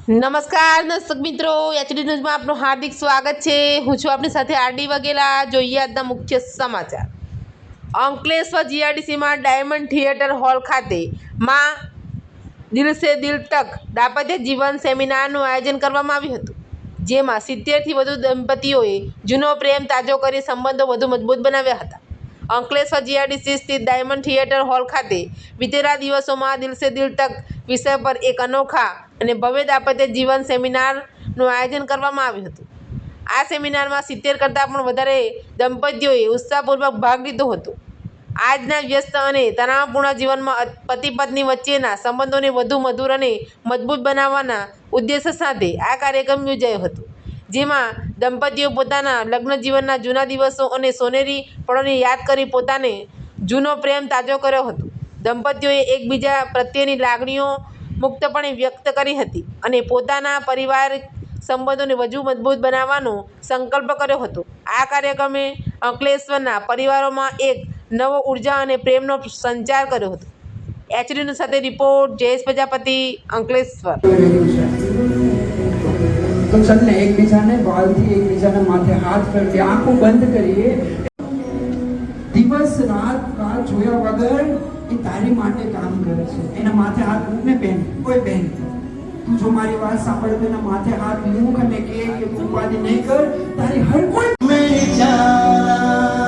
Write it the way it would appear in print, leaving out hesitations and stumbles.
નમસ્કાર દર્શક મિત્રો, એચડી ન્યૂઝમાં આપનું હાર્દિક સ્વાગત છે। હું છું આપની સાથે આરડી વાઘેલા। જોઈએ આજના મુખ્ય સમાચાર। અંકલેશ્વર જીઆરડીસીમાં ડાયમંડ થિયેટર હોલ ખાતે માં દિલ સે દિલ તક દાંપત્ય જીવન સેમિનારનું આયોજન કરવામાં આવ્યું હતું, જેમાં 70થી વધુ દંપતીઓએ જૂનો પ્રેમ તાજો કરી સંબંધો વધુ મજબૂત બનાવ્યા હતા। અંકલેશ્વર જીઆરડીસી સ્થિત ડાયમંડ થિયેટર હોલ ખાતે વિતેલા દિવસોમાં દિલ સે દિલ તક વિષય પર એક અનોખા અને ભવ્ય દાંપત્ય જીવન સેમિનારનું આયોજન કરવામાં આવ્યું હતું। આ સેમિનારમાં 70 કરતાં પણ વધારે દંપતીઓએ ઉત્સાહપૂર્વક ભાગ લીધો હતો। આજના વ્યસ્ત અને તણાવપૂર્ણ જીવનમાં પતિ પત્ની વચ્ચેના સંબંધોને વધુ મધુર અને મજબૂત બનાવવાના ઉદ્દેશ્ય સાથે આ કાર્યક્રમ યોજાયો હતો, જેમાં દંપતીઓ પોતાના લગ્ન જીવનના જૂના દિવસો અને સોનેરી પળોને યાદ કરી પોતાને જૂનો પ્રેમ તાજો કર્યો હતો। દંપતીઓએ એકબીજા પ્રત્યેની લાગણીઓ મુક્તપણે વ્યક્ત કરી હતી અને પોતાના પારિવારિક સંબંધોને વધુ મજબૂત બનાવવાનો સંકલ્પ કર્યો હતો। આ કાર્યક્રમે અંકલેશ્વરના પરિવારોમાં એક નવો ઉર્જા અને પ્રેમનો સંચાર કર્યો હતો। એચડી સાથે રિપોર્ટ જયેશ પ્રજાપતિ, અંકલેશ્વર। तो चलने एक बीजाने बाल थी एक बीजाने माथे हाथ करके आंखों बंद करिए। દિવસ રાત રાત જોયા વગર એ તારી માટે કામ કરે છે। એના માથે હાથ મૂકને બેન, કોઈ બેન તું જો મારી વાત સાંભળે તો એના માથે હાથ મૂક અને કે તું ઉપાધિ નહીં કર, તારી હર કોઈ મેરી જાન